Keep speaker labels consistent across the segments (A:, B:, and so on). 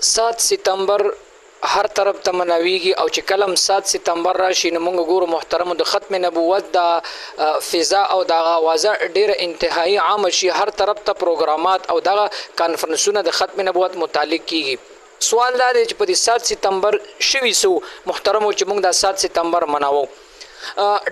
A: 7 ستمبر هر طرف ته مناویږي او چې کلم 7 ستمبر راشي نو موږ ګورو محترم د ختم نبوت د فضا او د اوازه ډیره انتهایی عام شي. هر طرف ته پروګرامات او د کانفرنسونه د ختم نبوت متعلق کیږي. سوال دا دی چې په 7 ستمبر شوي سو محترم چې موږ د 7 ستمبر مناوو.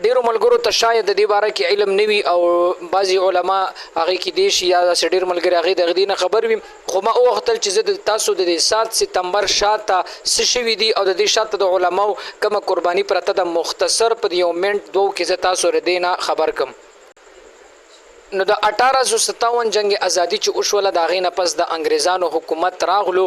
A: ډیرو ملګرو ته شاید د دې باره کې علم نوي او بعضي علما هغه کې دي شي یا ډیر ملګری هغه د غدي نه خبر وي، خو ما وختل چې زه د تاسو د 7 ستمبر شاته څه شوي دي او د دې شاته د علماو کومه قرباني پرته د مختصر په یو منټ دوه کې زه تاسو ردینا خبر کوم. نو د 1857 جنگ ازادي چې وشوله د غینه پس د انګريزانو حکومت راغلو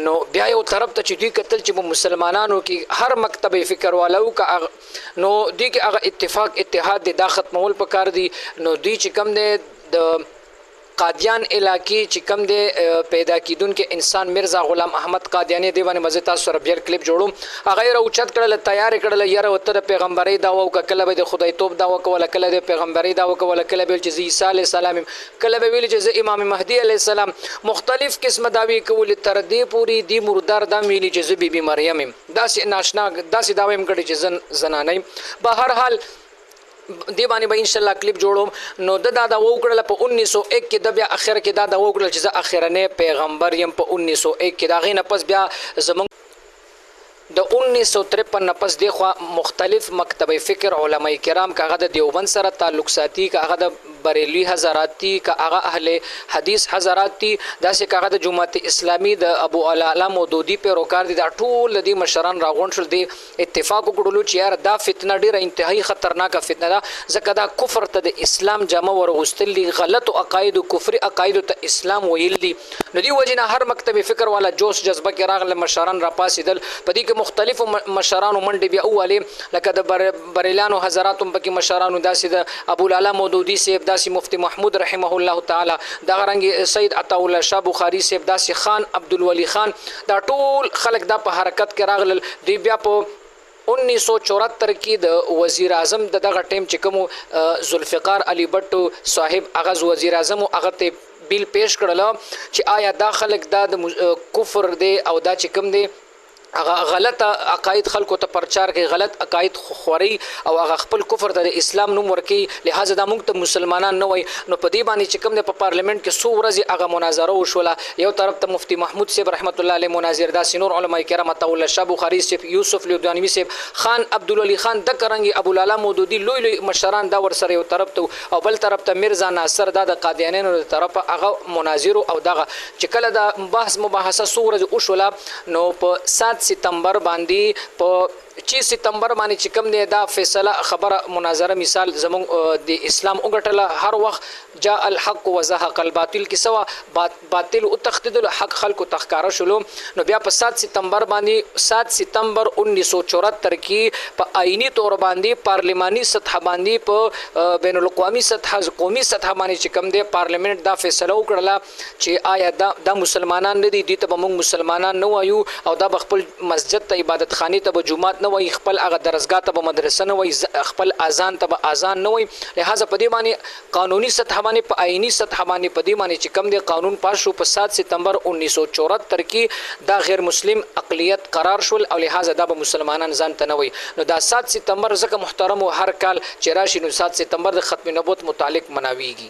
A: نو بیا یو طرف ته چې دوی قتل چې مسلمانانو کې هر مکتب فکر والو کا نو دوی کې هغه اتفاق اتحاد د ختمول پکار دي. نو دوی چې کم نه د قادیان علاقې چې کم دی پیدا کیدونکو انسان مرزا غلام احمد قادیانی دی باندې مزه تاسو سره بیر کلیپ جوړوم. هغه راوچت کړل تیار کړل یاره وته د پیغمبري داوا او کله به د خدای توپ داوا کوله کله د پیغمبري داوا کوله کله به چې عیسی علی السلام کله به ویل چې امام مهدی علی السلام مختلف قسم داوی کول تر دې پوری دی مردار د ویل چې بیبي مریم داسې ناشنا داسې داویم کړي چې زنانه به هر حال دی باندې به ان شاء الله کلیپ جوړوم. نو دا وکړل په 1901 کې د بیا اخر کې دا وکړل چې زه اخرنه پیغمبر يم په 1901 کې دا غینه پس بیا زمون د 1953 پس دی خو مختلف مکتب فکر علماء کرام کاغه د دیوبند سره تعلق ساتي کاغه د بریلی حضرات تی کاغه اهل حدیث حضرات تی داسې کاغه د جماعت اسلامی د ابو اعلی مودودی پیروکار دي دا ټول د مشران راغون شول دي اتفاق وکړلو چې یار دا فتنه ډیره انتهایی خطرناک فتنه ده ځکه دا کفر ته د اسلام جامه ورغستل دي غلط عقاید او کفر عقاید ته اسلام ویل دي. نو دی وجنه هر مکتب فکر والا جوش جذبه کې راغله مشران را پاسیدل په دې کې مختلفو مشرانو منډي بیا اوله لکه د بریلانو حضرات هم پکې مشرانو داسې د ابو الاعلی مودودی سیب داسې مفتی محمود رحمه الله تعالی دا غرنګ سید عطا الله شاه بخاری سیب داسې خان عبدالولی خان دا ټول خلک دا په حرکت کې راغلل. دی بیا په 1974 کې د وزیر اعظم دغه ټیم چې کوم ذوالفقار علی بټو صاحب اغاز وزیر اعظم هغه ته بیل پیش کړل چې آیا دا خلک دا د کفر دی او دا چې کوم دی غلط عقاید خلکو ته پرچار کوي غلط عقاید خوري او هغه خپل کفر د اسلام نوم ورکی لہذا دا موږ ته مسلمانان نه وای. نو په دې باندې چې کوم د پارلیمنت کې سو ورځې هغه مناظره وشوله. یو طرف ته مفتی محمود صاحب رحمت الله علیه مناظر دا سینور علماء کرام تعالی شاه بخاری صاحب یوسف لودانوی صاحب خان عبدالولی خان د کرنګي ابو الاعلی مودودی لوی لوی مشران دا ور سره یو طرف ته او بل طرف ته مرزا ناصر دا د قادیانانو طرف هغه مناظر او دغه چې کله دا بحث مباحثه سو ورځې وشوله نو په 7 ستمبر باندې په 6 ستمبر باندې چې کوم دی دا فیصله خبره مناظره مثال زمون د اسلام وګټله هر وخت جاء الحق وزهق الباطل کې سوا باطل او تخدید حق خلکو تخکاره شلو. نو بیا په 7 ستمبر باندې 7 ستمبر 1974 کې په آئینی تور باندې پارلیماني سطح باندې په بین الاقوامي سطح قومي سطح باندې چې کوم دی پارلیمنت دا فیصله وکړه چې آیا دا مسلمانان نه دي دي ته موږ مسلمانان نه وایو او دا خپل مسجد ته عبادت خانه ته جمعات نه وای خپل هغه درسګاه ته مدرسه نه وای خپل اذان ته اذان نه وای. لہذا په دې باندې قانوني سطح باندې په آئینی سطح باندې په دې باندې چې کم دی قانون پاس شو په 7 ستمبر 1974 کې دا غیر مسلم اقلیت قرار شول او لہذا دا به مسلمانان ځان ته نه وای. نو دا 7 ستمبر زکه محترم هر کال چې راشي نو 7 ستمبر د ختم نبوت متعلق مناویږي.